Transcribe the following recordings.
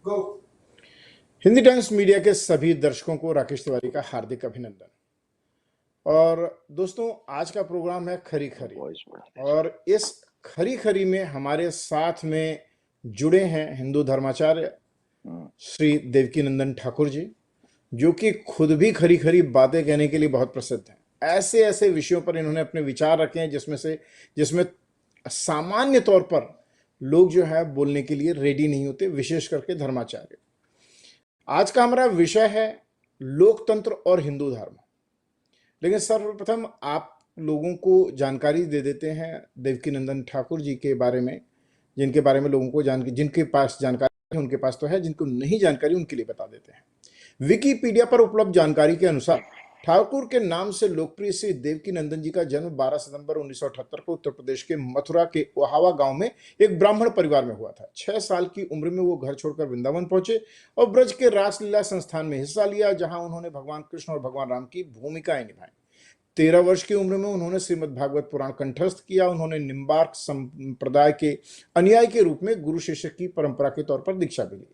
गो। Hindi times media के सभी दर्शकों को राकेश तिवारी का हार्दिक अभिनंदन। और दोस्तों, आज का प्रोग्राम है खरी खरी। और इस खरी खरी में हमारे साथ में जुड़े हैं हिंदू धर्माचार्य श्री देवकीनंदन ठाकुर जी, जो कि खुद भी खरी खरी बातें कहने के लिए बहुत प्रसिद्ध हैं। ऐसे ऐसे विषयों पर इन्होंने अपने विचार रखे हैं जिसमें सामान्य तौर पर लोग जो है बोलने के लिए रेडी नहीं होते, विशेष करके धर्माचार्य। आज का हमारा विषय है लोकतंत्र और हिंदू धर्म। लेकिन सर्वप्रथम आप लोगों को जानकारी दे देते हैं देवकीनंदन ठाकुर जी के बारे में, जिनके बारे में लोगों को जिनके पास जानकारी है उनके पास तो है, जिनको नहीं जानकारी उनके लिए बता देते हैं। विकिपीडिया पर उपलब्ध जानकारी के अनुसार ठाकुर के नाम से लोकप्रिय श्री देवकीनंदन जी का जन्म 12 सितंबर 1978 को उत्तर प्रदेश के मथुरा के ओहावा गांव में एक ब्राह्मण परिवार में हुआ था। 6 साल की उम्र में वो घर छोड़कर वृंदावन पहुंचे और ब्रज के रासलीला संस्थान में हिस्सा लिया, जहां उन्होंने भगवान कृष्ण और भगवान राम की भूमिकाएं निभाई। 13 वर्ष की उम्र में उन्होंने श्रीमद् भागवत पुराण कंठस्थ किया। उन्होंने निम्बार्क संप्रदाय के अनुयायी के रूप में गुरु शिष्य की परंपरा के तौर पर दीक्षा भी ली।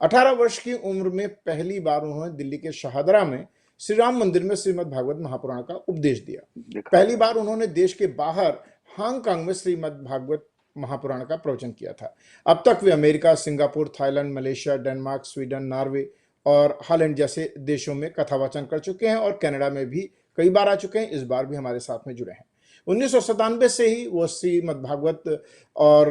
18 वर्ष की उम्र में पहली बार उन्होंने दिल्ली के शाहदरा में श्री राम मंदिर में श्रीमद् भागवत महापुराण का उपदेश दिया। पहली बार उन्होंने देश के बाहर हांगकांग में श्रीमद् भागवत महापुराण का प्रवचन किया था। अब तक वे America, Singapore, Thailand, Malaysia, Denmark, Sweden, Norway और हॉलैंड जैसे देशों में कथावाचन कर चुके हैं और कनाडा में भी कई बार आ चुके हैं। इस बार भी हमारे साथ में जुड़े हैं। 1997 से ही वो श्रीमद् भागवत और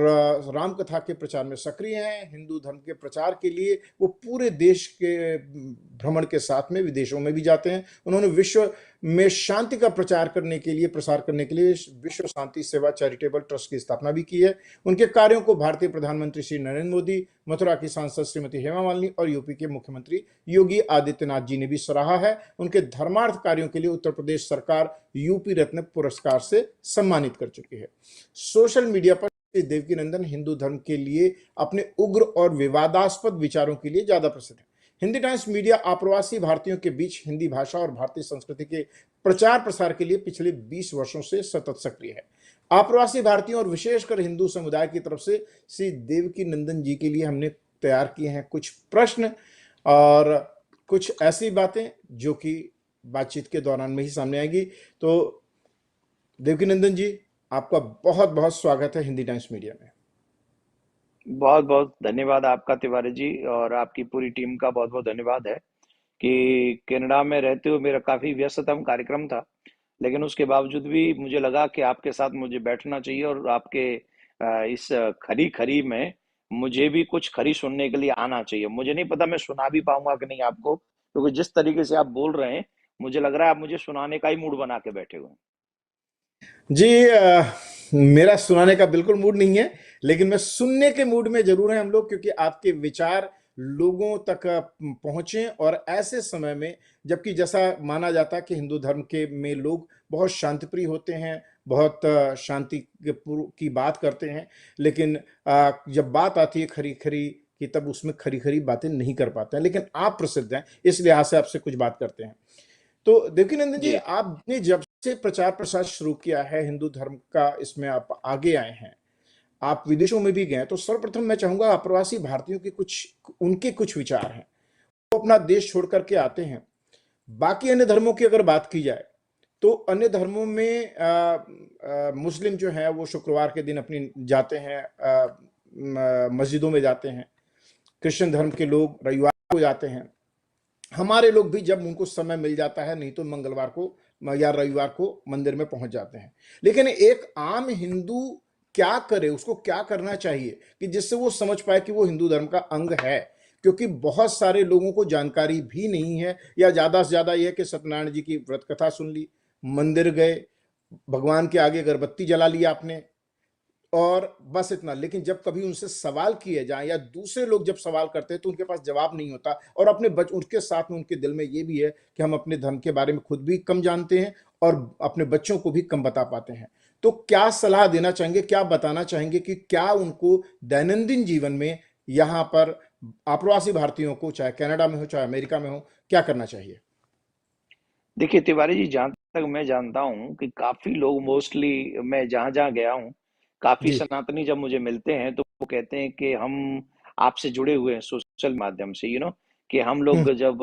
राम कथा के प्रचार में सक्रिय हैं। हिंदू धर्म के प्रचार के लिए वो पूरे देश के भ्रमण के साथ में विदेशों में भी जाते हैं। उन्होंने विश्व में शांति का प्रसार करने के लिए विश्व शांति सेवा चैरिटेबल ट्रस्ट की स्थापना भी की है। उनके कार्यों को भारतीय प्रधानमंत्री श्री नरेंद्र मोदी, मथुरा की सांसद श्रीमती हेमा मालिनी और यूपी के मुख्यमंत्री योगी आदित्यनाथ जी ने भी सराहा है। उनके धर्मार्थ कार्यों के लिए उत्तर प्रदेश सरकार यूपी रत्न पुरस्कार से सम्मानित कर चुकी है। सोशल मीडिया पर देवकीनंदन हिंदू धर्म के लिए अपने उग्र और विवादास्पद विचारों के लिए ज्यादा प्रसिद्ध है। हिंदी टाइम्स मीडिया आप्रवासी भारतीयों के बीच हिंदी भाषा और भारतीय संस्कृति के प्रचार प्रसार के लिए पिछले 20 वर्षों से सतत सक्रिय है। आप्रवासी भारतीयों और विशेषकर हिंदू समुदाय की तरफ से श्री देवकीनंदन जी के लिए हमने तैयार किए हैं कुछ प्रश्न और कुछ ऐसी बातें जो कि बातचीत के दौरान में ही सामने आएगी। तो देवकीनंदन जी, आपका बहुत बहुत स्वागत है हिंदी टाइम्स मीडिया में। बहुत बहुत धन्यवाद आपका तिवारी जी, और आपकी पूरी टीम का बहुत बहुत धन्यवाद है कि कनाडा में रहते हुए मेरा काफी व्यस्ततम कार्यक्रम था, लेकिन उसके बावजूद भी मुझे लगा कि आपके साथ मुझे बैठना चाहिए और आपके इस खरी खरी में मुझे भी कुछ खरी सुनने के लिए आना चाहिए। मुझे नहीं पता मैं सुना भी पाऊंगा कि नहीं आपको, क्योंकि जिस तरीके से आप बोल रहे हैं मुझे लग रहा है आप मुझे सुनाने का ही मूड बना के बैठे हुए हैं। जी, मेरा सुनाने का बिल्कुल मूड नहीं है, लेकिन मैं सुनने के मूड में जरूर हैं हम लोग, क्योंकि आपके विचार लोगों तक पहुंचे और ऐसे समय में, जबकि जैसा माना जाता है कि हिंदू धर्म के में लोग बहुत शांतिप्रिय होते हैं, बहुत शांति की बात करते हैं, लेकिन जब बात आती है खरी खरी की, तब उसमें खरी खरी बातें नहीं कर पाते हैं। लेकिन आप प्रसिद्ध हैं, इस लिहाज से आपसे कुछ बात करते हैं। तो देवकीनंदन जी, आपने जब से प्रचार प्रसार शुरू किया है हिंदू धर्म का, इसमें आप आगे आए हैं, आप विदेशों में भी गए, तो सर्वप्रथम मैं चाहूंगा अप्रवासी भारतीयों के उनके कुछ विचार हैं। वो अपना देश छोड़ करके आते हैं। बाकी अन्य धर्मों की अगर बात की जाए तो अन्य धर्मों में मुस्लिम जो है वो शुक्रवार के दिन अपनी जाते हैं, मस्जिदों में जाते हैं। क्रिश्चियन धर्म के लोग रविवार को जाते हैं। हमारे लोग भी जब उनको समय मिल जाता है, नहीं तो मंगलवार को या रविवार को मंदिर में पहुंच जाते हैं। लेकिन एक आम हिंदू क्या करे, उसको क्या करना चाहिए कि जिससे वो समझ पाए कि वो हिंदू धर्म का अंग है? क्योंकि बहुत सारे लोगों को जानकारी भी नहीं है, या ज्यादा से ज्यादा यह कि सत्यनारायण जी की व्रत कथा सुन ली, मंदिर गए, भगवान के आगे अगरबत्ती जला लिया आपने, और बस इतना। लेकिन जब कभी उनसे सवाल किए जाए या दूसरे लोग जब सवाल करते हैं तो उनके पास जवाब नहीं होता। और उनके साथ में उनके दिल में ये भी है कि हम अपने धर्म के बारे में खुद भी कम जानते हैं और अपने बच्चों को भी कम बता पाते हैं। तो क्या सलाह देना चाहेंगे, क्या बताना चाहेंगे कि क्या उनको दैनंदिन जीवन में यहाँ पर आप्रवासी भारतीयों को, चाहे कनाडा में हो चाहे अमेरिका में हो, क्या करना चाहिए? देखिए तिवारी जी, जहां तक मैं जानता हूं कि काफी लोग, मोस्टली मैं जहां जहां गया हूं, काफी जी। सनातनी जब मुझे मिलते हैं तो वो कहते हैं कि हम आपसे जुड़े हुए हैं सोशल माध्यम से, कि हम लोग जब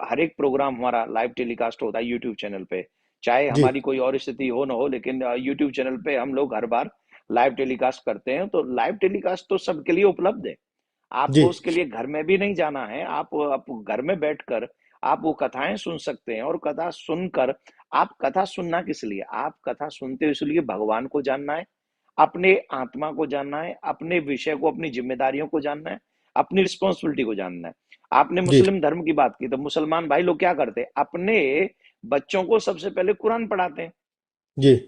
हर एक प्रोग्राम हमारा लाइव टेलीकास्ट होता है यूट्यूब चैनल पे, चाहे जी हमारी कोई और स्थिति हो ना हो, लेकिन यूट्यूब चैनल पे हम लोग हर बार लाइव टेलीकास्ट करते हैं। तो लाइव टेलीकास्ट तो सबके लिए उपलब्ध है। जी आपको उसके लिए घर में भी नहीं जाना है। आप घर में बैठकर आप वो कथाएं सुन सकते हैं, और कथा सुनकर, आप कथा सुनना किस लिए, आप कथा सुनते हो इसलिए भगवान को जानना है, अपने आत्मा को जानना है, अपने विषय को, अपनी जिम्मेदारियों को जानना है, अपनी रिस्पॉन्सिबिलिटी को जानना है। आपने जी मुस्लिम धर्म की बात की, तो मुसलमान भाई लोग क्या करते हैं, अपने बच्चों को सबसे पहले कुरान पढ़ाते हैं। जी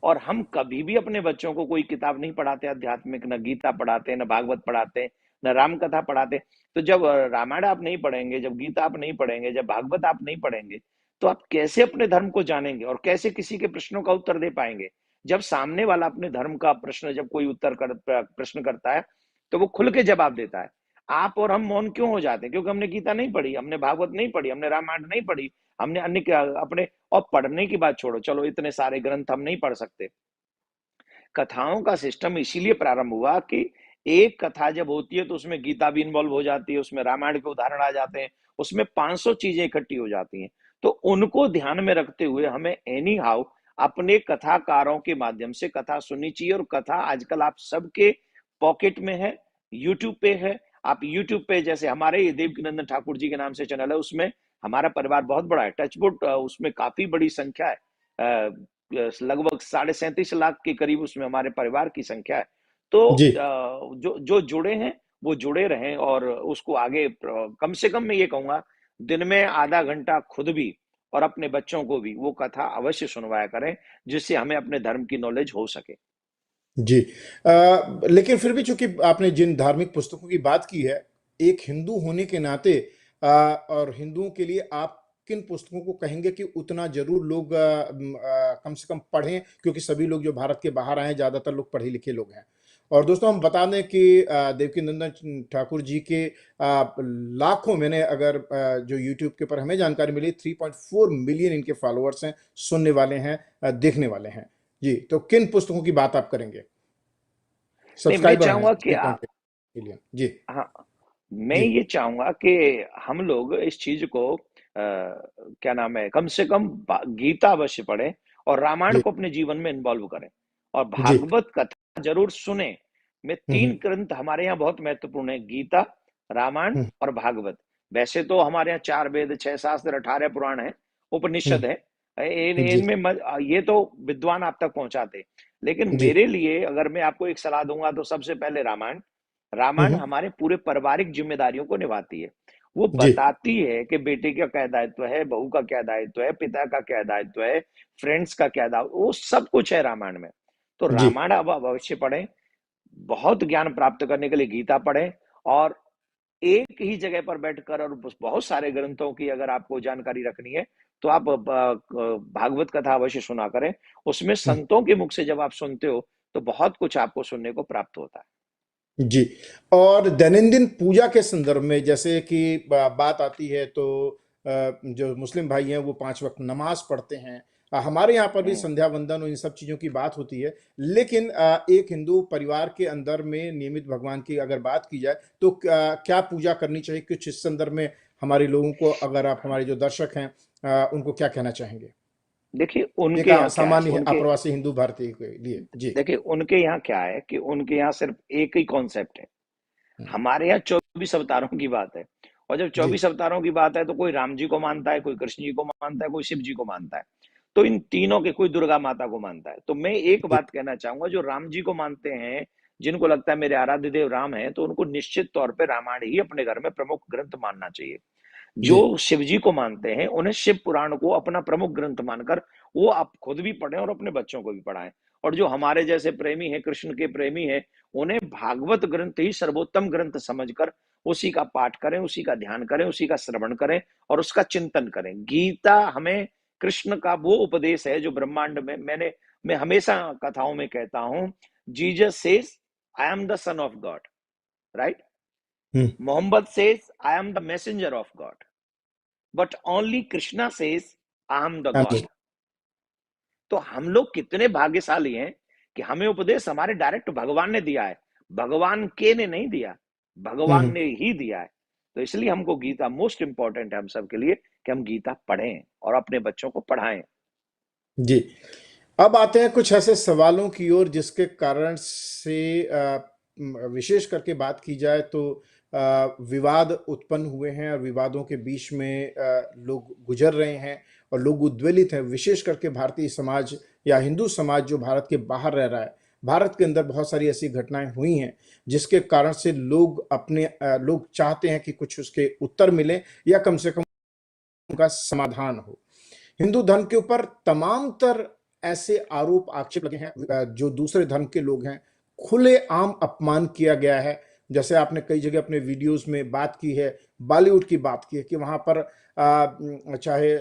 और हम कभी भी अपने बच्चों को कोई किताब नहीं पढ़ाते आध्यात्मिक, न गीता पढ़ाते, न भागवत पढ़ाते, न राम कथा पढ़ाते। तो जब रामायण आप नहीं पढ़ेंगे, जब गीता आप नहीं पढ़ेंगे, जब भागवत आप नहीं पढ़ेंगे, तो आप कैसे अपने धर्म को जानेंगे और कैसे किसी के प्रश्नों का उत्तर दे पाएंगे। जब सामने वाला अपने धर्म का प्रश्न, जब कोई प्रश्न करता है, तो वो खुल के जवाब देता है। आप और हम मौन क्यों हो जाते हैं? क्योंकि हमने गीता नहीं पढ़ी, हमने भागवत नहीं पढ़ी, हमने रामायण नहीं पढ़ी, हमने अन्य अपने, और पढ़ने की बात छोड़ो, चलो इतने सारे ग्रंथ हम नहीं पढ़ सकते। कथाओं का सिस्टम इसीलिए प्रारंभ हुआ कि एक कथा जब होती है तो उसमें गीता भी इन्वॉल्व हो जाती है, उसमें रामायण के उदाहरण आ जाते हैं, उसमें 500 चीजें इकट्ठी हो जाती हैं। तो उनको ध्यान में रखते हुए हमें एनी हाउ अपने कथाकारों के माध्यम से कथा सुननी चाहिए। और कथा आजकल आप सबके पॉकेट में है, यूट्यूब पे है। आप यूट्यूब पे, जैसे हमारे ये देवकीनंदन ठाकुर जी के नाम से चैनल है, उसमें हमारा परिवार बहुत बड़ा है, टचवुड, उसमें काफी बड़ी संख्या है, लगभग 37.5 लाख के करीब उसमें हमारे परिवार की संख्या है। तो जी जो जो जुड़े हैं वो जुड़े रहें, और उसको आगे कम से कम मैं ये कहूंगा, दिन में आधा घंटा खुद भी और अपने बच्चों को भी वो कथा अवश्य सुनवाया करें, जिससे हमें अपने धर्म की नॉलेज हो सके। जी लेकिन फिर भी चूंकि आपने जिन धार्मिक पुस्तकों की बात की है, एक हिंदू होने के नाते और हिंदुओं के लिए आप किन पुस्तकों को कहेंगे कि उतना जरूर लोग कम से कम पढ़ें, क्योंकि सभी लोग जो भारत के बाहर आए हैं ज्यादातर लोग पढ़े लिखे लोग हैं। और दोस्तों हम बता दें कि देवकीनंदन ठाकुर जी के लाखों, मैंने अगर जो यूट्यूब के ऊपर हमें जानकारी मिली 3.4 मिलियन इनके फॉलोअर्स हैं, सुनने वाले हैं, देखने वाले हैं। जी, तो किन पुस्तकों की बात आप करेंगे? नहीं, मैं सब्सक्राइबर हैं चाहूंगा कि 3.8 मिलियन। जी हाँ, मैं जी ये चाहूंगा कि हम लोग इस चीज को क्या नाम है, कम से कम गीता अवश्य पढ़ें, और रामायण जी को अपने जीवन में इन्वॉल्व करें, और जी भागवत कथा जरूर सुने। में हम्म 3 ग्रंथ हमारे यहाँ बहुत महत्वपूर्ण है, गीता, रामायण हम्म और भागवत। वैसे तो हमारे यहाँ 4 वेद, 6 शास्त्र, 18 पुराण है, उपनिषद है। जी इनमें ये तो विद्वान आप तक पहुंचाते। लेकिन जी मेरे लिए अगर मैं आपको एक सलाह दूंगा, तो सबसे पहले रामायण। रामायण हम्म हमारे पूरे पारिवारिक जिम्मेदारियों को निभाती है। वो जी बताती है कि बेटे का क्या दायित्व है, बहू का क्या दायित्व है, पिता का क्या दायित्व है, फ्रेंड्स का क्या दायित्व, वो सब कुछ है रामायण में। तो जी रामायण अब अवश्य पढ़ें। बहुत ज्ञान प्राप्त करने के लिए गीता पढ़ें। और एक ही जगह पर बैठकर और बहुत सारे ग्रंथों की अगर आपको जानकारी रखनी है, तो आप भागवत कथा अवश्य सुना करें। उसमें हम्म, संतों के मुख से जब आप सुनते हो, तो बहुत कुछ आपको सुनने को प्राप्त होता है। जी। और दैनंदिन पूजा के संदर्भ में जैसे कि बात आती है, तो जो मुस्लिम भाई हैं वो 5 वक्त नमाज पढ़ते हैं। हमारे यहाँ पर भी हम्म। संध्या वंदन और इन सब चीज़ों की बात होती है। लेकिन एक हिंदू परिवार के अंदर में नियमित भगवान की अगर बात की जाए, तो क्या पूजा करनी चाहिए? कुछ इस संदर्भ में हमारे लोगों को, अगर आप हमारे जो दर्शक हैं उनको क्या कहना चाहेंगे? देखिए एक उनके यहाँ क्या है, सामान्य उनके अप्रवासी हिंदू भारतीय के लिए। जी देखिए उनके यहाँ क्या है कि उनके यहाँ सिर्फ एक ही कॉन्सेप्ट है। हम्म, हमारे यहाँ 24 अवतारों की बात है। और जब जी 24 अवतारों की बात है, तो कोई राम जी को मानता है, कोई कृष्ण जी को मानता है, कोई शिव जी को मानता है। तो इन तीनों के, कोई दुर्गा माता को मानता है। तो मैं एक जी बात कहना चाहूंगा, जो राम जी को मानते हैं, जिनको लगता है मेरे आराध्य देव राम है, तो उनको निश्चित तौर पे रामायण ही अपने घर में प्रमुख ग्रंथ मानना चाहिए। जी जो शिव जी को मानते हैं, उन्हें शिव पुराण को अपना प्रमुख ग्रंथ मानकर वो आप खुद भी पढ़ें और अपने बच्चों को भी पढ़ाएं। और जो हमारे जैसे प्रेमी हैं, कृष्ण के प्रेमी हैं, उन्हें भागवत ग्रंथ ही सर्वोत्तम ग्रंथ समझकर उसी का पाठ करें, उसी का ध्यान करें, उसी का श्रवण करें और उसका चिंतन करें। गीता हमें कृष्ण का वो उपदेश है जो ब्रह्मांड में, मैं हमेशा कथाओं में कहता हूं, Jesus says I am the son of God, right? Hmm Muhammad says I am the messenger of God, but only Krishna says I am the हाँ गॉड। तो हम लोग कितने भाग्यशाली हैं कि हमें उपदेश हमारे डायरेक्ट भगवान ने दिया है, भगवान के ने नहीं दिया। भगवान ने ही दिया है। तो इसलिए हमको गीता मोस्ट इंपॉर्टेंट है हम सबके लिए कि हम गीता पढ़ें और अपने बच्चों को पढ़ाएं। जी। अब आते हैं कुछ ऐसे सवालों की ओर जिसके कारण से विशेष करके बात की जाए तो विवाद उत्पन्न हुए हैं और विवादों के बीच में लोग गुजर रहे हैं और लोग उद्वेलित हैं, विशेष करके भारतीय समाज या हिंदू समाज जो भारत के बाहर रह रहा है। भारत के अंदर बहुत सारी ऐसी घटनाएं हुई हैं जिसके कारण से लोग चाहते हैं कि कुछ उसके उत्तर मिले या कम से कम उनका समाधान हो। हिंदू धर्म के ऊपर तमाम तर ऐसे आरोप आक्षेप लगे हैं, जो दूसरे धर्म के लोग हैं खुले आम अपमान किया गया है। जैसे आपने कई जगह अपने वीडियोस में बात की है, बॉलीवुड की बात की है कि वहां पर चाहे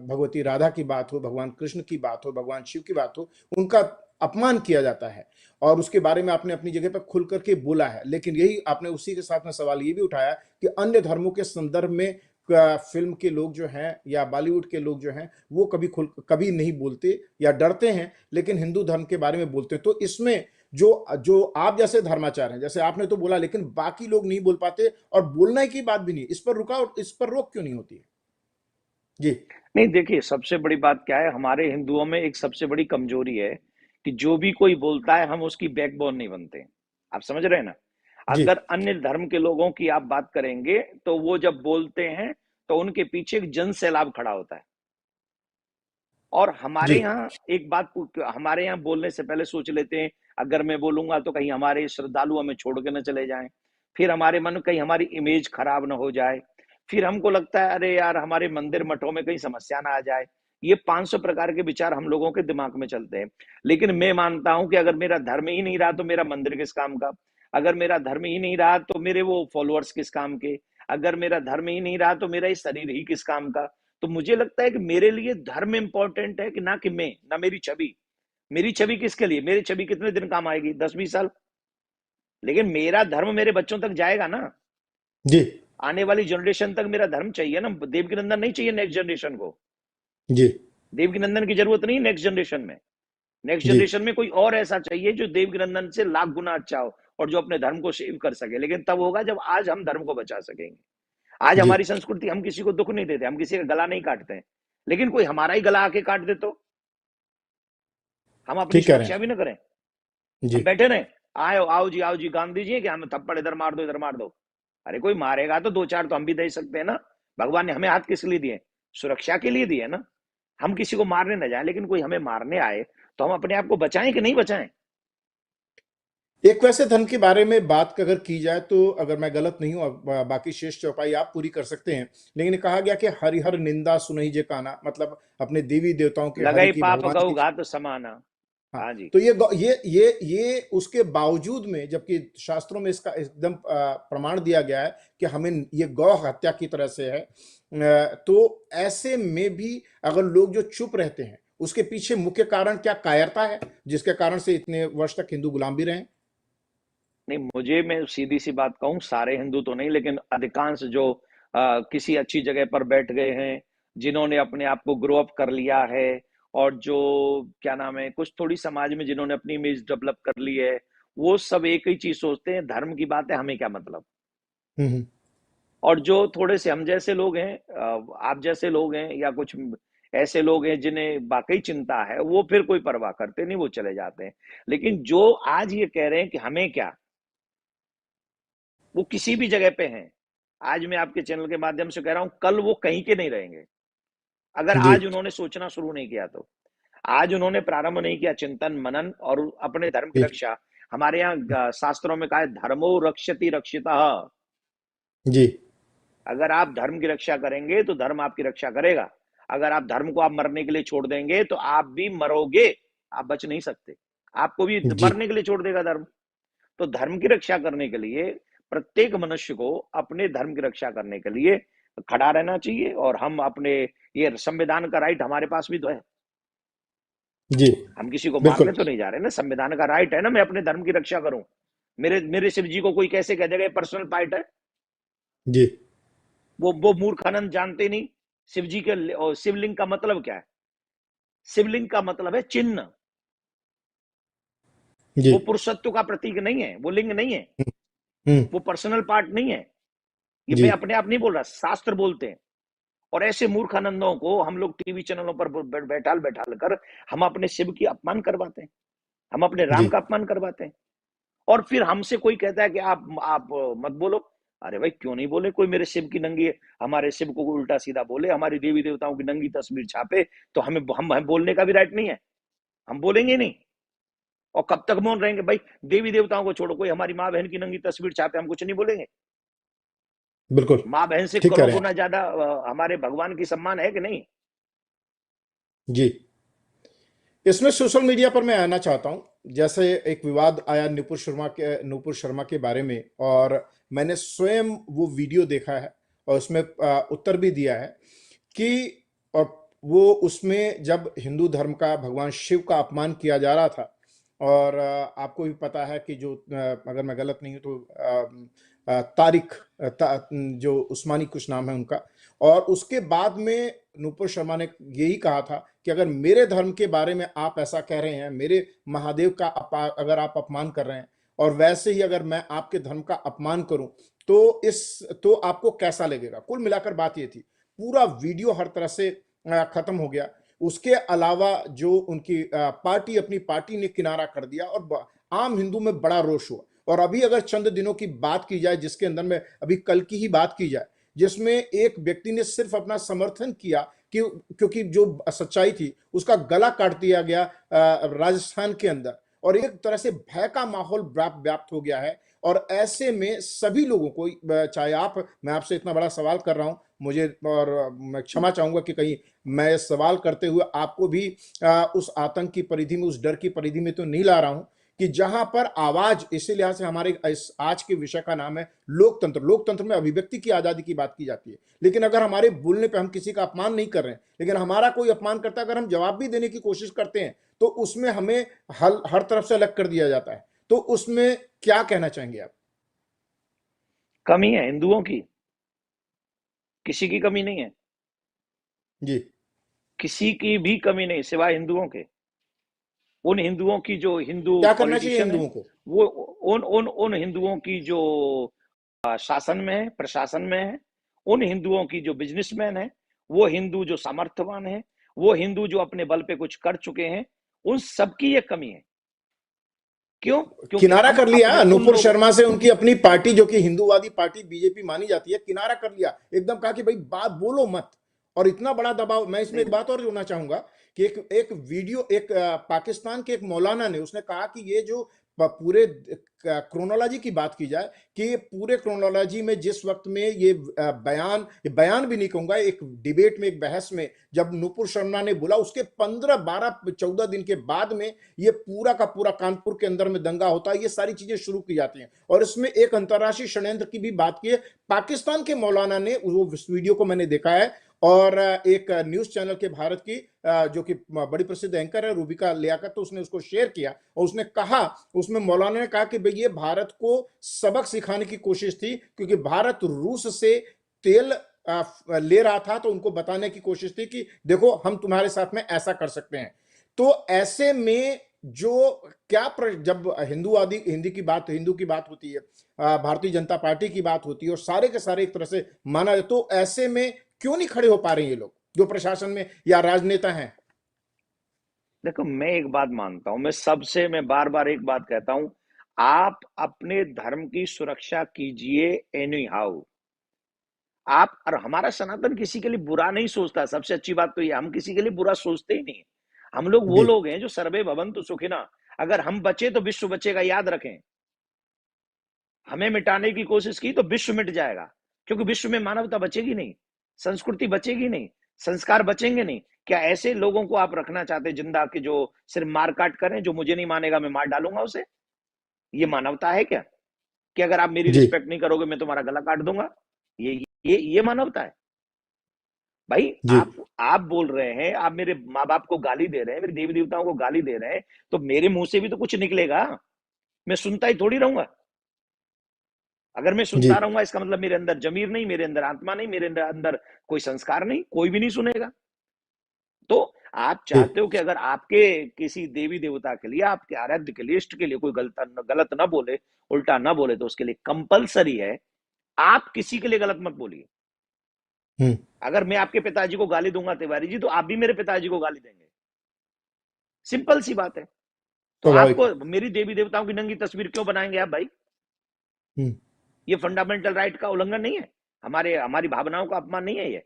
भगवती राधा की बात हो, भगवान कृष्ण की बात हो, भगवान शिव की बात हो, उनका अपमान किया जाता है और उसके बारे में आपने अपनी जगह पर खुल करके बोला है। लेकिन यही आपने उसी के साथ में सवाल ये भी उठाया कि अन्य धर्मों के संदर्भ में फिल्म के लोग जो हैं या बॉलीवुड के लोग जो हैं वो कभी नहीं बोलते या डरते हैं, लेकिन हिंदू धर्म के बारे में बोलते हैं। तो इसमें जो जो आप जैसे धर्माचार्य हैं, जैसे आपने तो बोला, लेकिन बाकी लोग नहीं बोल पाते और बोलने की बात भी नहीं, इस पर रुका और इस पर रोक क्यों नहीं होती है? जी। नहीं, देखिए सबसे बड़ी बात क्या है, हमारे हिंदुओं में एक सबसे बड़ी कमजोरी है कि जो भी कोई बोलता है हम उसकी बैकबोन नहीं बनते। आप समझ रहे हैं ना? जी। अगर अन्य धर्म के लोगों की आप बात करेंगे तो वो जब बोलते हैं तो उनके पीछे एक जन सैलाब खड़ा होता है। और जी। हमारे यहाँ बोलने से पहले सोच लेते हैं, अगर मैं बोलूंगा तो कहीं हमारे श्रद्धालु हमें छोड़ के न चले जाएं, फिर हमारे मन में कहीं हमारी इमेज खराब ना हो जाए, फिर हमको लगता है अरे यार हमारे मंदिर मठों में कहीं समस्या ना आ जाए। ये 500 प्रकार के विचार हम लोगों के दिमाग में चलते हैं। लेकिन मैं मानता हूं कि अगर मेरा धर्म ही नहीं रहा तो मेरा मंदिर किस काम का, अगर मेरा धर्म ही नहीं रहा तो मेरे वो फॉलोअर्स किस काम के, अगर मेरा धर्म ही नहीं रहा तो मेरा ये शरीर ही किस काम का। तो मुझे लगता है कि मेरे लिए धर्म इंपॉर्टेंट है कि ना कि मैं, ना मेरी छवि। मेरी छवि किसके लिए, मेरी छवि कितने दिन काम आएगी, 10-20 साल। लेकिन मेरा धर्म मेरे बच्चों तक जाएगा ना, जी। आने वाली जनरेशन तक मेरा धर्म चाहिए ना। देवकी नंदन नहीं चाहिए नेक्स्ट जनरेशन को, जी। देवकी नंदन की जरूरत नहीं नेक्स्ट जनरेशन में। नेक्स्ट जी। जनरेशन में कोई और ऐसा चाहिए जो देवकी नंदन से लाख गुना अच्छा हो और जो अपने धर्म को सेव कर सके। लेकिन तब होगा जब आज हम धर्म को बचा सकेंगे। आज जी। हमारी संस्कृति, हम किसी को दुख नहीं देते, हम किसी का गला नहीं काटते हैं, लेकिन कोई हमारा ही गला आके काट दे तो हम अपनी ठीक कह रहे सुरक्षा हैं। भी ना करें। जी। हम बैठे रहे, आओ जी गांधी जी कि हमें थप्पड़ इधर मार दो इधर मार दो। अरे कोई मारेगा तो 2-4 तो हम भी दे सकते हैं ना। भगवान ने हमें हाथ किस लिए दिए, सुरक्षा के लिए दिए ना। हम किसी को मारने न जाए, लेकिन कोई हमें मारने आए तो हम अपने आप को बचाएं कि नहीं बचाएं। एक वैसे धर्म के बारे में बात अगर की जाए तो अगर मैं गलत नहीं हूं, बाकी शेष चौपाई आप पूरी कर सकते हैं, लेकिन कहा गया कि हरिहर निंदा सुनहि जे काना, मतलब अपने देवी देवताओं के, हरि लगाई की, पाप भगवान गौ की। घात समाना। हाँ। हाँ जी। तो ये उसके बावजूद में, जबकि शास्त्रों में इसका एकदम प्रमाण दिया गया है कि हमें ये गौ हत्या की तरह से है, तो ऐसे में भी अगर लोग जो चुप रहते हैं उसके पीछे मुख्य कारण क्या कायरता है जिसके कारण से इतने वर्ष तक हिंदू गुलाम भी रहे? नहीं, मुझे, मैं सीधी सी बात कहूं, सारे हिंदू तो नहीं लेकिन अधिकांश जो किसी अच्छी जगह पर बैठ गए हैं, जिन्होंने अपने आप को ग्रो अप कर लिया है, और जो क्या नाम है, कुछ थोड़ी समाज में जिन्होंने अपनी इमेज डेवलप कर ली है, वो सब एक ही चीज सोचते हैं, धर्म की बात है हमें क्या मतलब। हम्म। और जो थोड़े से हम जैसे लोग हैं, आप जैसे लोग हैं, या कुछ ऐसे लोग हैं जिन्हें वाकई चिंता है, वो फिर कोई परवाह करते नहीं, वो चले जाते हैं। लेकिन जो आज ये कह रहे हैं कि हमें क्या, वो किसी भी जगह पे हैं। आज मैं आपके चैनल के माध्यम से कह रहा हूं, कल वो कहीं के नहीं रहेंगे अगर जी। आज उन्होंने सोचना शुरू नहीं किया तो। आज उन्होंने प्रारंभ नहीं किया चिंतन मनन और अपने धर्म की जी। रक्षा। हमारे यहाँ शास्त्रों में कहा है, धर्मो रक्षति रक्षितः। जी। अगर आप धर्म की रक्षा करेंगे तो धर्म आपकी रक्षा करेगा। अगर आप धर्म को आप मरने के लिए छोड़ देंगे तो आप भी मरोगे, आप बच नहीं सकते, आपको भी जी। मरने के लिए छोड़ देगा धर्म। तो धर्म की रक्षा करने के लिए प्रत्येक मनुष्य को अपने धर्म की रक्षा करने के लिए खड़ा रहना चाहिए। और हम अपने, ये संविधान का राइट हमारे पास भी तो है, जी। हम किसी को बिल्कुल। मारने तो नहीं जा रहे ना। संविधान का राइट है ना, मैं अपने धर्म की रक्षा करूं। मेरे मेरे शिव जी को कोई कैसे कह देगा ये पर्सनल पार्ट है। जी। वो मूर्खानंद जानते नहीं शिव जी के और शिवलिंग का मतलब क्या है। शिवलिंग का मतलब है चिन्ह, जी। वो पुरुषत्व का प्रतीक नहीं है, वो लिंग नहीं है। वो पर्सनल पार्ट नहीं है। ये जी मैं अपने आप नहीं बोल रहा, शास्त्र बोलते हैं। और ऐसे मूर्खानंदों को हम लोग टीवी चैनलों पर बैठाल बैठाल कर हम अपने शिव की अपमान करवाते हैं, हम अपने जी राम का अपमान करवाते हैं। और फिर हमसे कोई कहता है कि आप मत बोलो। अरे भाई क्यों नहीं बोले? कोई मेरे शिव की नंगी, हमारे शिव को उल्टा सीधा बोले, हमारी देवी देवताओं की नंगी तस्वीर छापे, तो हम बोलने का भी राइट नहीं है? हम बोलेंगे नहीं। और कब तक मौन रहेंगे भाई? देवी देवताओं को छोड़ो, कोई हमारी माँ बहन की नंगी तस्वीर छापे, हम कुछ नहीं बोलेंगे? बिल्कुल माँ बहन से ठीक कह करोड़ रहे हैं गुना आप। ज्यादा हमारे भगवान की सम्मान है कि नहीं? जी, इसमें सोशल मीडिया पर मैं आना चाहता हूं। जैसे एक विवाद आया नुपुर शर्मा के बारे में, और मैंने स्वयं वो वीडियो देखा है और उसमें उत्तर भी दिया है कि, और वो उसमें जब हिंदू धर्म का, भगवान शिव का अपमान किया जा रहा था, और आपको भी पता है कि जो अगर मैं गलत नहीं हूं तो तारिक, जो उस्मानी कुछ नाम है उनका, और उसके बाद में नुपुर शर्मा ने यही कहा था कि अगर मेरे धर्म के बारे में आप ऐसा कह रहे हैं, मेरे महादेव का अगर आप अपमान कर रहे हैं, और वैसे ही अगर मैं आपके धर्म का अपमान करूं, तो आपको कैसा लगेगा। कुल मिलाकर बात ये थी। पूरा वीडियो हर तरह से खत्म हो गया। उसके अलावा जो उनकी पार्टी, अपनी पार्टी ने किनारा कर दिया, और आम हिंदू में बड़ा रोष हुआ। और अभी अगर चंद दिनों की बात की जाए, जिसके अंदर में अभी कल की ही बात की जाए, जिसमें एक व्यक्ति ने सिर्फ अपना समर्थन किया कि क्योंकि जो सच्चाई थी उसका गला काट दिया गया राजस्थान के अंदर, और एक तरह से भय का माहौल व्याप्त हो गया है। और ऐसे में सभी लोगों को, चाहे आप, मैं आपसे इतना बड़ा सवाल कर रहा हूं, मुझे, और मैं क्षमा चाहूंगा कि कहीं मैं सवाल करते हुए आपको भी उस आतंक की परिधि में, उस डर की परिधि में तो नहीं ला रहा हूं, कि जहां पर आवाज, इसी लिहाज से हमारे इस आज के विषय का नाम है लोकतंत्र। लोकतंत्र में अभिव्यक्ति की आजादी की बात की जाती है, लेकिन अगर हमारे बोलने पे हम किसी का अपमान नहीं कर रहे हैं, लेकिन हमारा कोई अपमान करता है, अगर हम जवाब भी देने की कोशिश करते हैं, तो उसमें हमें हर तरफ से अलग कर दिया जाता है। तो उसमें क्या कहना चाहेंगे आप? कमी है हिंदुओं की, किसी की कमी नहीं है। जी। किसी की भी कमी नहीं सिवाय हिंदुओं के। उन हिंदुओं की जो हिंदू क्या करना चाहिए पॉलिटिशियन है, हिंदुओं को? वो उन हिंदुओं की जो शासन में है, प्रशासन में है, उन हिंदुओं की जो बिजनेसमैन है, वो हिंदू जो सामर्थ्यवान है, वो हिंदू जो अपने बल पे कुछ कर चुके हैं, उन सबकी ये कमी है। क्यों? क्योंकि किनारा हम कर अपने लिया उन नुपुर लोगों, शर्मा से, उनकी अपनी पार्टी जो कि हिंदूवादी पार्टी बीजेपी मानी जाती है, किनारा कर लिया एकदम, कहा कि भाई बात बोलो मत। और इतना बड़ा दबाव, मैं इसमें नहीं एक बात और जोड़ना चाहूंगा कि एक वीडियो, एक पाकिस्तान के एक मौलाना ने, उसने कहा कि ये जो पूरे क्रोनोलॉजी की बात की जाए, कि पूरे क्रोनोलॉजी में जिस वक्त में ये बयान भी नहीं कहूंगा, एक डिबेट में, एक बहस में, जब नुपुर शर्मा ने बोला, उसके 15 12 14 दिन के बाद में ये पूरा का पूरा कानपुर के अंदर में दंगा होता है, ये सारी चीजें शुरू की जाती हैं। और इसमें एक अंतर्राष्ट्रीय षड्यंत्र की भी बात की है। पाकिस्तान के मौलाना ने, वो वीडियो को मैंने देखा है, और एक न्यूज चैनल के भारत की जो कि बड़ी प्रसिद्ध एंकर है रूबिका लियाकत, तो उसने उसको शेयर किया, और उसने कहा, उसमें मौलाना ने कहा कि भाई ये भारत को सबक सिखाने की कोशिश थी, क्योंकि भारत रूस से तेल ले रहा था, तो उनको बताने की कोशिश थी कि देखो हम तुम्हारे साथ में ऐसा कर सकते हैं। तो ऐसे में जो जब हिंदू की बात होती है, भारतीय जनता पार्टी की बात होती है, और सारे के सारे एक तरह से माना जाए, तो ऐसे में क्यों नहीं खड़े हो पा रहे हैं ये लोग जो प्रशासन में या राजनेता हैं? देखो मैं एक बात मानता हूं, मैं बार बार एक बात कहता हूं, आप अपने धर्म की सुरक्षा कीजिए एनी हाउ। आप, और हमारा सनातन किसी के लिए बुरा नहीं सोचता। सबसे अच्छी बात तो ये, हम किसी के लिए बुरा सोचते ही नहीं। हम लोग वो जी लोग हैं जो सर्वे भवन्तु सुखिना, अगर हम बचे तो विश्व बचेगा, याद रखें। हमें मिटाने की कोशिश की तो विश्व मिट जाएगा, क्योंकि विश्व में मानवता बचेगी नहीं, संस्कृति बचेगी नहीं, संस्कार बचेंगे नहीं। क्या ऐसे लोगों को आप रखना चाहते जिंदा, के जो सिर्फ मार काट करें, जो मुझे नहीं मानेगा मैं मार डालूंगा उसे? ये मानवता है क्या? कि अगर आप मेरी जी रिस्पेक्ट नहीं करोगे मैं तुम्हारा गला काट दूंगा? ये मानवता है? भाई जी आप बोल रहे हैं, आप मेरे माँ बाप को गाली दे रहे हैं, मेरे देवी देवताओं को गाली दे रहे हैं, तो मेरे मुंह से भी तो कुछ निकलेगा। मैं सुनता ही थोड़ी रहूंगा। अगर मैं जी सुनता रहूंगा इसका मतलब मेरे अंदर जमीर नहीं, मेरे अंदर आत्मा नहीं, मेरे अंदर कोई संस्कार नहीं, कोई भी नहीं सुनेगा। तो आप जी चाहते हो कि अगर आपके किसी देवी देवता के लिए, आपके आराध्य के लिए, इष्ट के लिए कोई गलत ना बोले, उल्टा ना बोले, तो उसके लिए कंपलसरी है आप किसी के लिए गलत मत बोलिए। हम्म अगर मैं आपके पिताजी को गाली दूंगा तिवारी जी, तो आप भी मेरे पिताजी को गाली देंगे। सिंपल सी बात है। तो स्वाभाविक आपको है। मेरी देवी देवताओं की नंगी तस्वीर क्यों बनाएंगे आप भाई? हम्म ये फंडामेंटल राइट का उल्लंघन नहीं है? हमारी भावनाओं का अपमान नहीं है ये?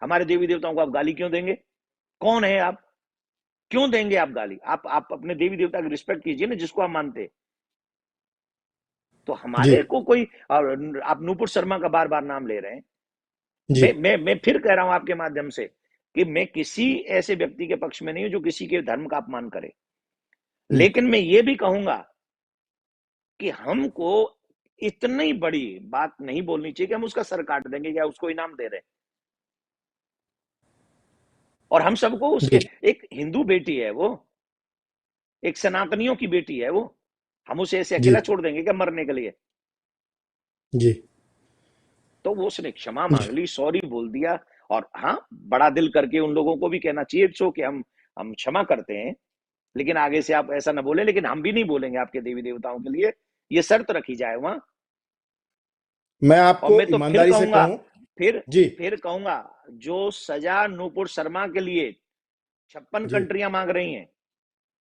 हमारे देवी देवताओं को आप गाली क्यों देंगे? कौन है आप? क्यों देंगे आप गाली? आप अपने देवी देवता की रिस्पेक्ट कीजिए ना, जिसको आप मानते हैं। तो जी हमारे को कोई आप नूपुर शर्मा का बार बार नाम ले रहे हैं। जी मैं फिर कह रहा हूं आपके माध्यम से कि मैं किसी ऐसे व्यक्ति के पक्ष में नहीं हूं जो किसी के धर्म का अपमान करे। हम्म लेकिन मैं ये भी कहूंगा कि हमको इतनी बड़ी बात नहीं बोलनी चाहिए कि हम उसका सर काट देंगे या उसको इनाम दे रहे हैं। और हम सबको जी उसके, एक हिंदू बेटी है वो, एक सनातनियों की बेटी है वो, हम उसे ऐसे जी अकेला छोड़ देंगे क्या मरने के लिए? जी तो वो उसने क्षमा जी मांग ली, सॉरी बोल दिया। और हाँ, बड़ा दिल करके उन लोगों को भी कहना चाहिए सो कि हम क्षमा करते हैं, लेकिन आगे से आप ऐसा ना बोले। लेकिन हम भी नहीं बोलेंगे आपके देवी देवताओं के लिए, ये शर्त रखी जाए वहां। मैं और आपको मैं तो फिर ईमानदारी से कहूंगा, कहूं। फिर जी फिर कहूंगा, जो सजा नूपुर शर्मा के लिए 56 जी कंट्रियां मांग रही हैं,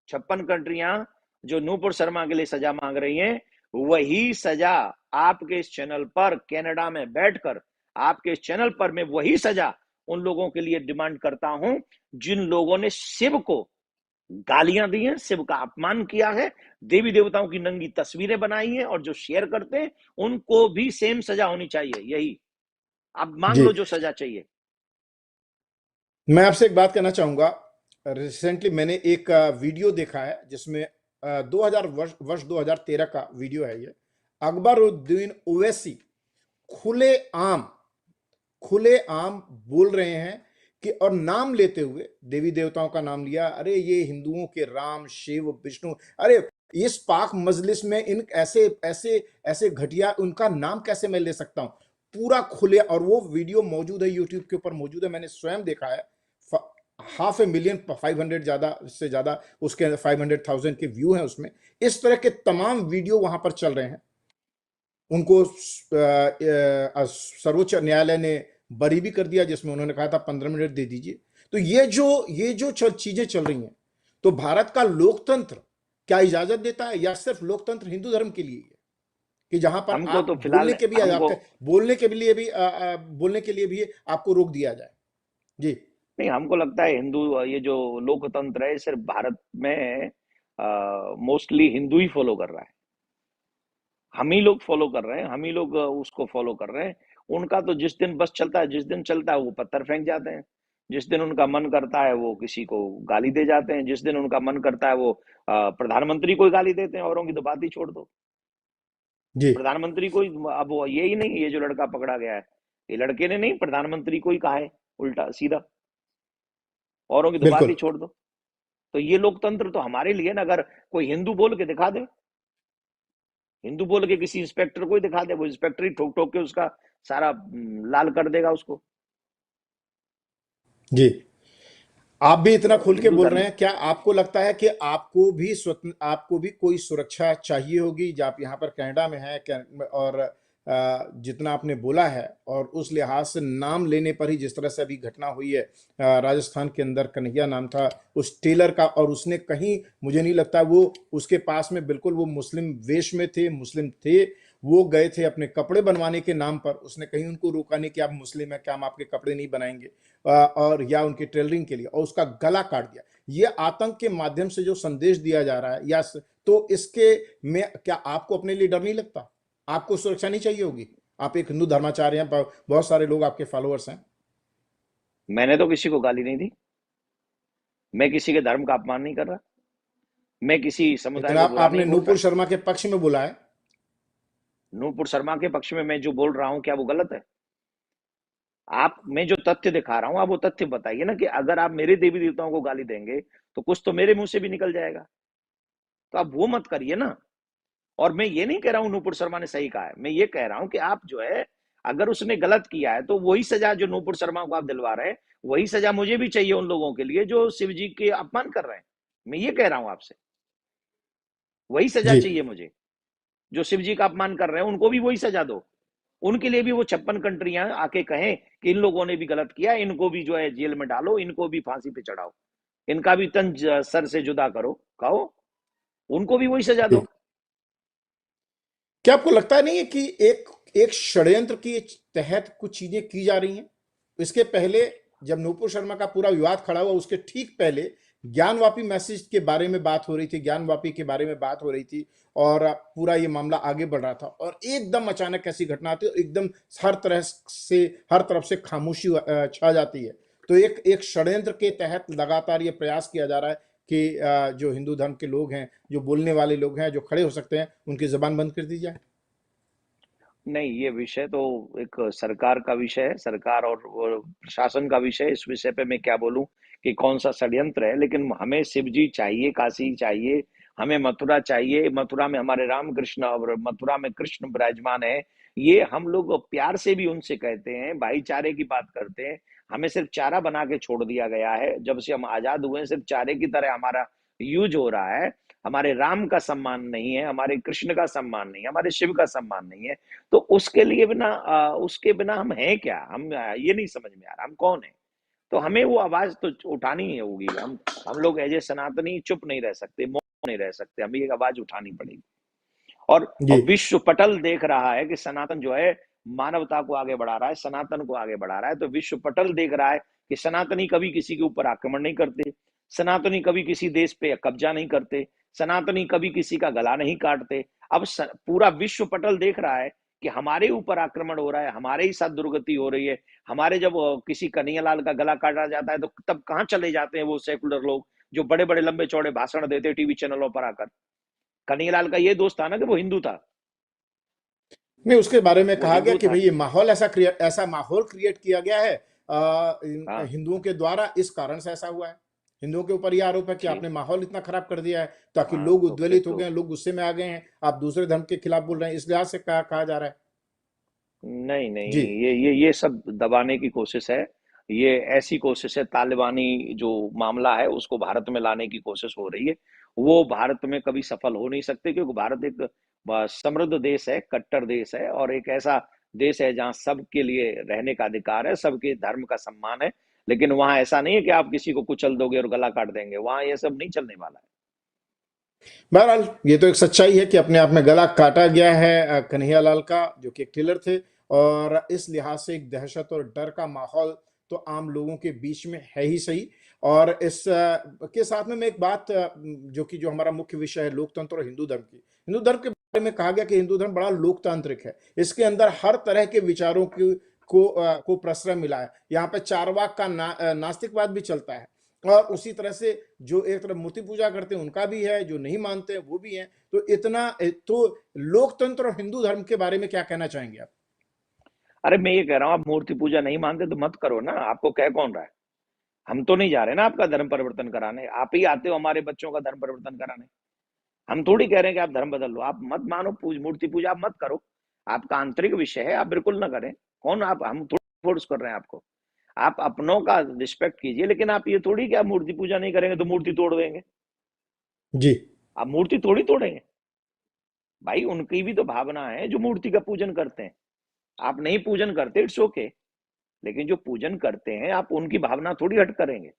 56 कंट्रियां जो नूपुर शर्मा के लिए सजा मांग रही हैं, वही सजा आपके इस चैनल पर कनाडा में बैठकर, आपके इस चैनल पर मैं वही सजा उन लोगों के लिए डिमांड करता हूं जिन लोगों ने शिव को गालियां दी हैं, शिव का अपमान किया है, देवी देवताओं की नंगी तस्वीरें बनाई हैं, और जो शेयर करते हैं उनको भी सेम सजा होनी चाहिए। यही आप मांग जी लो जो सजा चाहिए। मैं आपसे एक बात कहना चाहूंगा। रिसेंटली मैंने एक वीडियो देखा है जिसमें 2000 वर्ष 2013 का वीडियो है ये। अकबरुद्दीन ओवैसी खुले आम खुले आम बोल रहे हैं कि, और नाम लेते हुए देवी देवताओं का नाम लिया, अरे ये हिंदुओं के राम शिव विष्णु, अरे इस पाक मजलिस में इन ऐसे ऐसे ऐसे घटिया उनका नाम कैसे मैं ले सकता हूं? पूरा खुले, और वो वीडियो मौजूद है यूट्यूब के ऊपर मौजूद है, मैंने स्वयं देखा है। 500,000 500 ज्यादा से ज्यादा उसके 500,000 के व्यू हैं उसमें। इस तरह के तमाम वीडियो वहां पर चल रहे हैं। उनको सर्वोच्च न्यायालय ने बरी भी कर दिया, जिसमें उन्होंने कहा था 15 मिनट दे दीजिए। तो ये जो चीजें चल रही हैं, तो भारत का लोकतंत्र क्या इजाजत देता है, या सिर्फ लोकतंत्र हिंदू धर्म के लिए है कि जहां पर हमको आप तो फिलहाल हमको बोलने के लिए भी आपको रोक दिया जाए? जी नहीं, हमको लगता है हिंदू, ये जो लोकतंत्र है सिर्फ भारत में मोस्टली हिंदू ही फॉलो कर रहा है। हम ही लोग फॉलो कर रहे हैं, हम ही लोग उसको फॉलो कर रहे हैं। उनका तो जिस दिन बस चलता है, जिस दिन चलता है वो पत्थर फेंक जाते हैं, जिस दिन उनका मन करता है वो किसी को गाली दे जाते हैं, जिस दिन उनका मन करता है वो प्रधानमंत्री को ही गाली देते हैं। औरों की तो बात ही छोड़ दो, जी प्रधानमंत्री को ही। अब वो ये ही नहीं, ये जो लड़का पकड़ा गया है, ये लड़के ने नहीं, प्रधानमंत्री को ही कहा है उल्टा सीधा। औरों की तो बात बिल्कुल। ही छोड़ दो। तो ये लोकतंत्र तो हमारे लिए ना, अगर कोई हिंदू बोल के दिखा दे, हिंदू बोल के किसी इंस्पेक्टर को ही दिखा दे, वो इंस्पेक्टर ही ठोक ठोक के उसका सारा लाल कर देगा उसको। जी आप भी इतना तो खुल के हिंदू बोल रहे धर्म, हैं, क्या आपको लगता है कि आपको भी कोई सुरक्षा चाहिए होगी जब आप यहाँ पर कनाडा में हैं? और जितना आपने बोला है, और उस लिहाज से नाम लेने पर ही, जिस तरह से अभी घटना हुई है राजस्थान के अंदर, कन्हैया नाम था उस टेलर का, और उसने कहीं, मुझे नहीं लगता वो उसके पास में बिल्कुल वो मुस्लिम वेश में थे, मुस्लिम थे, वो गए थे अपने कपड़े बनवाने के नाम पर, उसने कहीं उनको रोका नहीं कि आप मुस्लिम हैं, क्या हम आपके कपड़े नहीं बनाएंगे, और या उनके टेलरिंग के लिए, और उसका गला काट दिया। ये आतंक के माध्यम से जो संदेश दिया जा रहा है, तो इसके में क्या आपको अपने लिए डर नहीं लगता? आपको सुरक्षा नहीं चाहिए होगी? आप एक हिंदू धर्माचार्य हैं, बहुत सारे लोग आपके फॉलोअर्स हैं। मैंने तो किसी को गाली नहीं दी, मैं किसी के धर्म का अपमान नहीं कर रहा, मैं किसी समुदाय लेकिन को आप बुरा नहीं आपने बोल नूपुर रहा। शर्मा के पक्ष में बोला है। नूपुर शर्मा के पक्ष में मैं जो बोल रहा हूं, क्या वो गलत है? आप, मैं जो तथ्य दिखा रहा हूं, आप वो तथ्य बताइए ना, कि अगर आप मेरे देवी देवताओं को गाली देंगे तो कुछ तो मेरे मुंह से भी निकल जाएगा। तो आप वो मत करिए ना। और मैं ये नहीं कह रहा हूं नूपुर शर्मा ने सही कहा है, मैं ये कह रहा हूं कि आप जो है, अगर उसने गलत किया है तो वही सजा जो नूपुर शर्मा को आप दिलवा रहे हैं, वही सजा मुझे भी चाहिए उन लोगों के लिए जो शिव जी के अपमान कर रहे हैं। मैं ये कह रहा हूं आपसे, वही सजा जी। चाहिए मुझे। जो शिव जी का अपमान कर रहे हैं उनको भी वही सजा दो। उनके लिए भी वो 56 कंट्रियां आके कहें कि इन लोगों ने भी गलत किया, इनको भी जो है जेल में डालो, इनको भी फांसी पे चढ़ाओ, इनका भी तन सर से जुदा करो, कहो, उनको भी वही सजा जी। दो। क्या आपको लगता नहीं है कि एक एक षड्यंत्र के तहत कुछ चीजें की जा रही हैं? इसके पहले जब नूपुर शर्मा का पूरा विवाद खड़ा हुआ, उसके ठीक पहले ज्ञानवापी मैसेज के बारे में बात हो रही थी, ज्ञानवापी के बारे में बात हो रही थी, और पूरा ये मामला आगे बढ़ रहा था, और एकदम अचानक ऐसी घटना आती है और एकदम हर तरह से, हर तरफ से खामोशी छा जाती है। तो एक एक षड्यंत्र के तहत लगातार ये प्रयास किया जा रहा है कि जो हिंदू धर्म के लोग हैं, जो बोलने वाले लोग हैं, जो खड़े हो सकते हैं, उनकी जबान बंद कर दी जाए। नहीं, ये विषय तो एक सरकार का विषय है, सरकार और प्रशासन का विषय है। इस विषय पे मैं क्या बोलूं कि कौन सा षड्यंत्र है, लेकिन हमें शिव जी चाहिए, काशी चाहिए, हमें मथुरा चाहिए। मथुरा में हमारे राम कृष्ण और मथुरा में कृष्ण विराजमान है। ये हम लोग प्यार से भी उनसे कहते हैं, भाईचारे की बात करते हैं। हमें सिर्फ चारा बना के छोड़ दिया गया है। जब से हम आजाद हुए हैं, सिर्फ चारे की तरह हमारा यूज हो रहा है। हमारे राम का सम्मान नहीं है, हमारे कृष्ण का सम्मान नहीं है, हमारे शिव का सम्मान नहीं है। तो उसके लिए बिना उसके बिना हम हैं क्या? हम ये नहीं समझ में आ रहा हम कौन है। तो हमें वो आवाज तो उठानी ही होगी। हम लोग एज ए सनातनी चुप नहीं रह सकते, मौन नहीं रह सकते, हमें एक आवाज उठानी पड़ेगी। और जी। विश्व पटल देख रहा है कि सनातन जो है मानवता को आगे बढ़ा रहा है, सनातन को आगे बढ़ा रहा है। तो विश्व पटल देख रहा है कि सनातनी कभी किसी के ऊपर आक्रमण नहीं करते, सनातनी कभी किसी देश पे कब्जा नहीं करते, सनातनी कभी किसी का गला नहीं काटते। अब पूरा विश्व पटल देख रहा है कि हमारे ऊपर आक्रमण हो रहा है, हमारे ही साथ दुर्गति हो रही है। हमारे जब किसी कन्हैयालाल का गला काटा जाता है तो तब कहाँ चले जाते हैं वो सेकुलर लोग जो बड़े बड़े लंबे चौड़े भाषण देते टीवी चैनलों पर आकर। कन्हैयालाल का ये दोस्त था ना कि वो हिंदू था, नहीं, उसके बारे में वो कहा गया हिंदू कि था। भाई ये माहौल ऐसा माहौल क्रिएट किया गया है हाँ, हिंदुओं के द्वारा, इस कारण से ऐसा हुआ है। हिंदुओं के ऊपर यह आरोप है कि ठीक। आपने माहौल इतना खराब कर दिया है ताकि हाँ, लोग तो फिर उद्वेलित हो तो गए हैं, लोग गुस्से में आ गए हैं, आप दूसरे धर्म के खिलाफ बोल रहे हैं, इस लिहाज से कहा जा रहा है। नहीं जी। नहीं, ये सब दबाने की कोशिश है। ये ऐसी कोशिश है, तालिबानी जो मामला है उसको भारत में लाने की कोशिश हो रही है। वो भारत में कभी सफल हो नहीं सकते, क्योंकि भारत एक समृद्ध देश है, कट्टर देश है, और एक ऐसा देश है जहाँ सबके लिए रहने का अधिकार है, सबके धर्म का सम्मान है। लेकिन वहां ऐसा नहीं है कि आप किसी को कुचल दोगे और गला काट देंगे, वहां ये सब नहीं चलने वाला है। बहरहाल ये तो एक सच्चाई है कि अपने आप में गला काटा गया है कन्हैयालाल का, जो कि एक किलर थे, और इस लिहाज से एक दहशत और डर का माहौल तो आम लोगों के बीच में है ही सही। और इस के साथ में मैं एक बात जो हमारा मुख्य विषय है, लोकतंत्र और हिंदू धर्म की, हिंदू धर्म के बारे में कहा गया कि हिंदू धर्म बड़ा लोकतांत्रिक है, इसके अंदर हर तरह के विचारों की को प्रश्रय मिला है। यहाँ पे चारवाक का नास्तिकवाद भी चलता है, और उसी तरह से जो एक तरफ मूर्ति पूजा करते हैं उनका भी है, जो नहीं मानते हैं वो भी है। तो इतना तो लोकतंत्र और हिंदू धर्म के बारे में क्या कहना चाहेंगे आप? अरे मैं ये कह रहा हूँ, आप मूर्ति पूजा नहीं मानते तो मत करो ना, आपको कह कौन रहा है? हम तो नहीं जा रहे ना आपका धर्म परिवर्तन कराने, आप ही आते हो हमारे बच्चों का धर्म परिवर्तन कराने। हम थोड़ी कह रहे हैं कि आप धर्म बदल लो, आप मत मानो, मूर्ति पूजा आप मत करो। आपका आंतरिक विषय है, आप बिल्कुल ना करें। कौन आप? हम थोड़ी फोर्स कर रहे हैं आपको। आप अपनों का रिस्पेक्ट कीजिए, लेकिन आप ये थोड़ी कि आप मूर्ति पूजा नहीं करेंगे तो मूर्ति तोड़ देंगे। जी। आप मूर्ति थोड़ी तोड़ेंगे। भाई उनकी भी तो भावना है जो मूर्ति का पूजन करते हैं। आप नहीं पूजन करते, इट्स ओके, लेकिन जो पूजन करते हैं आप उनकी भावना थोड़ी हट करेंगे।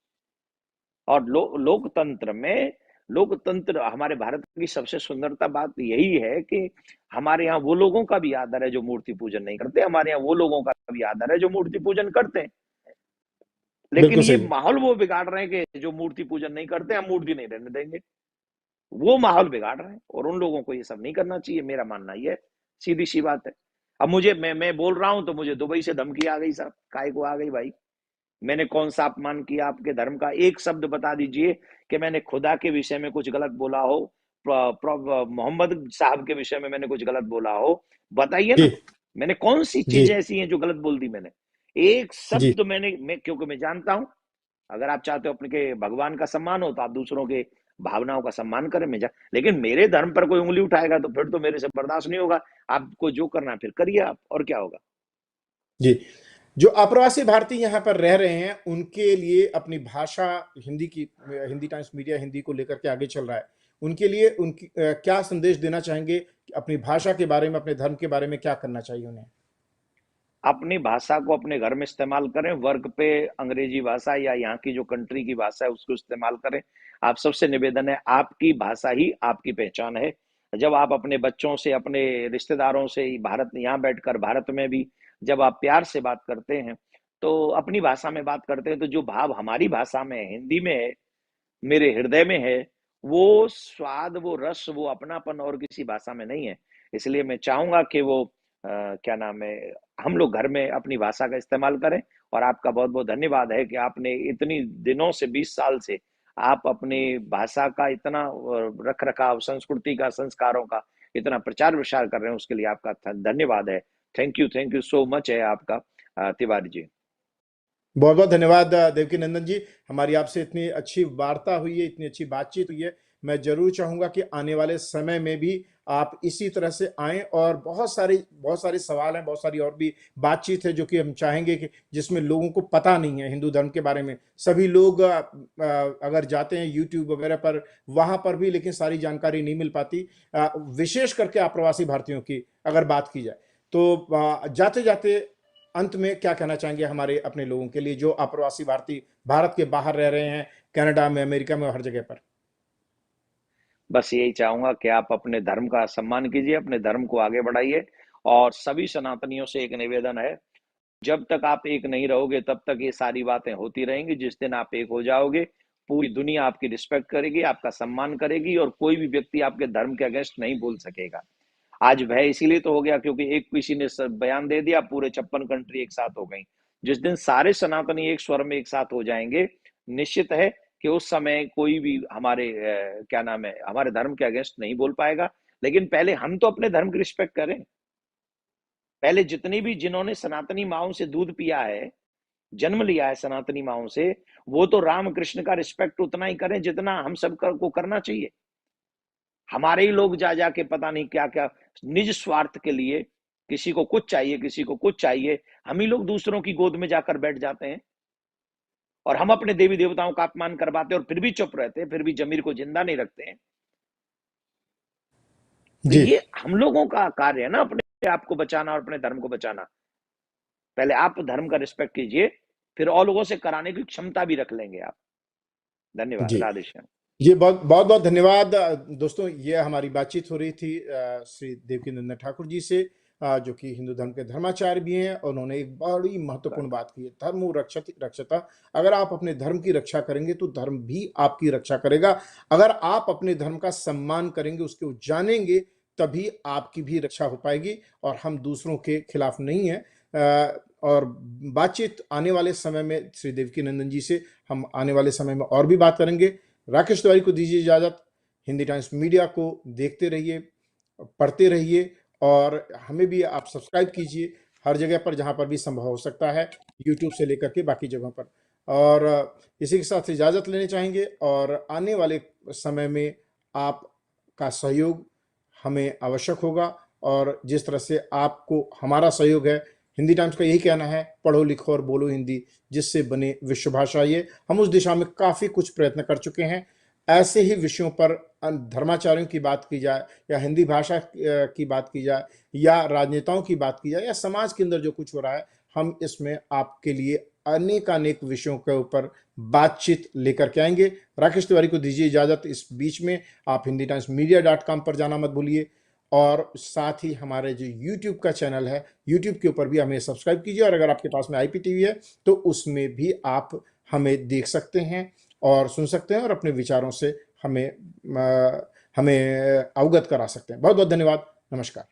और लोकतंत्र में, लोकतंत्र हमारे भारत की सबसे सुंदरता बात यही है कि हमारे यहाँ वो लोगों का भी आदर है जो मूर्ति पूजन नहीं करते, हमारे यहाँ वो लोगों का भी आदर है जो मूर्ति पूजन करते हैं। लेकिन बिल्कुल ये सही है। माहौल वो बिगाड़ रहे हैं कि जो मूर्ति पूजन नहीं करते हम मूर्ति नहीं रहने देंगे। वो माहौल बिगाड़ रहे हैं, और उन लोगों को ये सब नहीं करना चाहिए, मेरा मानना ये है। सीधी सी बात है। अब मुझे मैं बोल रहा हूं तो मुझे दुबई से धमकी आ गई साहब, काय को आ गई भाई? मैंने कौन सा अपमान किया आपके धर्म का? एक शब्द बता दीजिए कि मैंने खुदा के विषय में कुछ गलत बोला हो, मोहम्मद साहब के विषय में मैंने कुछ गलत बोला हो, बताइए जी। ना। मैंने कौन सी जी। चीजें ऐसी हैं जो गलत बोल दी मैंने? एक जी। शब्द मैं क्योंकि मैं जानता हूं, अगर आप चाहते हो अपने के भगवान का सम्मान हो तो आप दूसरों के भावनाओं का सम्मान करें। लेकिन मेरे धर्म पर कोई उंगली उठाएगा तो फिर तो मेरे से बर्दाश्त नहीं होगा। आपको जो करना है फिर करिए आप, और क्या होगा। जी। जो अप्रवासी भारतीय यहाँ पर रह रहे हैं, उनके लिए अपनी भाषा हिंदी टाइम्स मीडिया हिंदी को लेकर के आगे चल रहा है। उनके लिए क्या संदेश देना चाहेंगे? अपनी भाषा के बारे में, अपने धर्म के बारे में क्या करना चाहिए उन्हें? अपनी भाषा को अपने घर में इस्तेमाल करें, वर्क पे अंग्रेजी भाषा या यहाँ की जो कंट्री की भाषा है उसको इस्तेमाल करें। आप सबसे निवेदन है, आपकी भाषा ही आपकी पहचान है। जब आप अपने बच्चों से, अपने रिश्तेदारों से भारत यहाँ बैठकर, भारत में भी जब आप प्यार से बात करते हैं, तो अपनी भाषा में बात करते हैं, तो जो भाव हमारी भाषा में है, हिंदी में है, मेरे हृदय में है, वो स्वाद, वो रस, वो अपनापन और किसी भाषा में नहीं है। इसलिए मैं चाहूंगा कि वो क्या नाम है, हम लोग घर में अपनी भाषा का इस्तेमाल करें। और आपका बहुत बहुत धन्यवाद है कि आपने इतनी दिनों से, 20 साल से आप अपनी भाषा का इतना रख रखाव, संस्कृति का, संस्कारों का इतना प्रचार प्रसार कर रहे हैं, उसके लिए आपका धन्यवाद है। थैंक यू सो मच है आपका, तिवारी जी। बहुत बहुत धन्यवाद देवकी नंदन जी। हमारी आपसे इतनी अच्छी वार्ता हुई है, इतनी अच्छी बातचीत हुई है। मैं जरूर चाहूंगा कि आने वाले समय में भी आप इसी तरह से आएं, और बहुत सारे सवाल हैं, बहुत सारी और भी बातचीत है जो कि हम चाहेंगे कि जिसमें लोगों को पता नहीं है हिंदू धर्म के बारे में। सभी लोग अगर जाते हैं यूट्यूब वगैरह पर, वहां पर भी लेकिन सारी जानकारी नहीं मिल पाती। विशेष करके अप्रवासी भारतीयों की अगर बात की जाए तो जाते जाते अंत में क्या कहना चाहेंगे हमारे अपने लोगों के लिए जो अप्रवासी भारतीय भारत के बाहर रह रहे हैं, कनाडा में, अमेरिका में, हर जगह पर? बस यही चाहूंगा कि आप अपने धर्म का सम्मान कीजिए, अपने धर्म को आगे बढ़ाइए। और सभी सनातनियों से एक निवेदन है, जब तक आप एक नहीं रहोगे तब तक ये सारी बातें होती रहेंगी। जिस दिन आप एक हो जाओगे, पूरी दुनिया आपकी रिस्पेक्ट करेगी, आपका सम्मान करेगी, और कोई भी व्यक्ति आपके धर्म के अगेंस्ट नहीं बोल सकेगा। आज भय इसीलिए तो हो गया क्योंकि एक किसी ने बयान दे दिया, पूरे 56 कंट्री एक साथ हो गई। जिस दिन सारे सनातनी एक स्वर में एक साथ हो जाएंगे, निश्चित है कि उस समय कोई भी हमारे क्या नाम है, हमारे धर्म के अगेंस्ट नहीं बोल पाएगा। लेकिन पहले हम तो अपने धर्म की रिस्पेक्ट करें। पहले जितनी भी, जिन्होंने सनातनी माओं से दूध पिया है, जन्म लिया है सनातनी माओं से, वो तो राम कृष्ण का रिस्पेक्ट उतना ही करें जितना हम सब को करना चाहिए। हमारे ही लोग जा जाके पता नहीं क्या क्या निज स्वार्थ के लिए, किसी को कुछ चाहिए, किसी को कुछ चाहिए, हम ही लोग दूसरों की गोद में जाकर बैठ जाते हैं। और हम अपने देवी देवताओं का अपमान करवाते हैं और फिर भी चुप रहते हैं, फिर भी जमीर को जिंदा नहीं रखते हैं। तो जी ये हम लोगों का कार्य है ना, अपने आप को बचाना और अपने धर्म को बचाना। पहले आप धर्म का रिस्पेक्ट कीजिए, फिर और लोगों से कराने की क्षमता भी रख लेंगे आप। धन्यवाद। जी राधे श्याम। जी, बहुत बहुत बहुत धन्यवाद दोस्तों। ये हमारी बातचीत हो रही थी श्री देवकीनंदन ठाकुर जी से, जो कि हिंदू धर्म के धर्माचार्य भी हैं, और उन्होंने एक बड़ी महत्वपूर्ण बात की है, धर्म रक्षति रक्षता। अगर आप अपने धर्म की रक्षा करेंगे तो धर्म भी आपकी रक्षा करेगा। अगर आप अपने धर्म का सम्मान करेंगे, उसको जानेंगे, तभी आपकी भी रक्षा हो पाएगी, और हम दूसरों के खिलाफ नहीं है। और बातचीत आने वाले समय में श्री देवकीनंदन जी से हम आने वाले समय में और भी बात करेंगे। राकेश तिवारी को दीजिए इजाजत। हिंदी टाइम्स मीडिया को देखते रहिए, पढ़ते रहिए, और हमें भी आप सब्सक्राइब कीजिए हर जगह पर जहां पर भी संभव हो सकता है, यूट्यूब से लेकर के बाकी जगहों पर। और इसी के साथ इजाजत लेने चाहेंगे, और आने वाले समय में आपका सहयोग हमें आवश्यक होगा। और जिस तरह से आपको हमारा सहयोग है, हिंदी टाइम्स का यही कहना है, पढ़ो लिखो और बोलो हिंदी, जिससे बने विश्व भाषा। ये हम उस दिशा में काफ़ी कुछ प्रयत्न कर चुके हैं। ऐसे ही विषयों पर धर्माचार्यों की बात की जाए, या हिंदी भाषा की बात की जाए, या राजनेताओं की बात की जाए, या समाज के अंदर जो कुछ हो रहा है, हम इसमें आपके लिए अनेक विषयों के ऊपर बातचीत लेकर के आएंगे। राकेश तिवारी को दीजिए इजाजत। इस बीच में आप हिंदी टाइम्स मीडिया.com पर जाना मत भूलिए, और साथ ही हमारे जो यूट्यूब का चैनल है, यूट्यूब के ऊपर भी हमें सब्सक्राइब कीजिए। और अगर आपके पास में IPTV है तो उसमें भी आप हमें देख सकते हैं और सुन सकते हैं, और अपने विचारों से हमें अवगत करा सकते हैं। बहुत बहुत धन्यवाद। नमस्कार।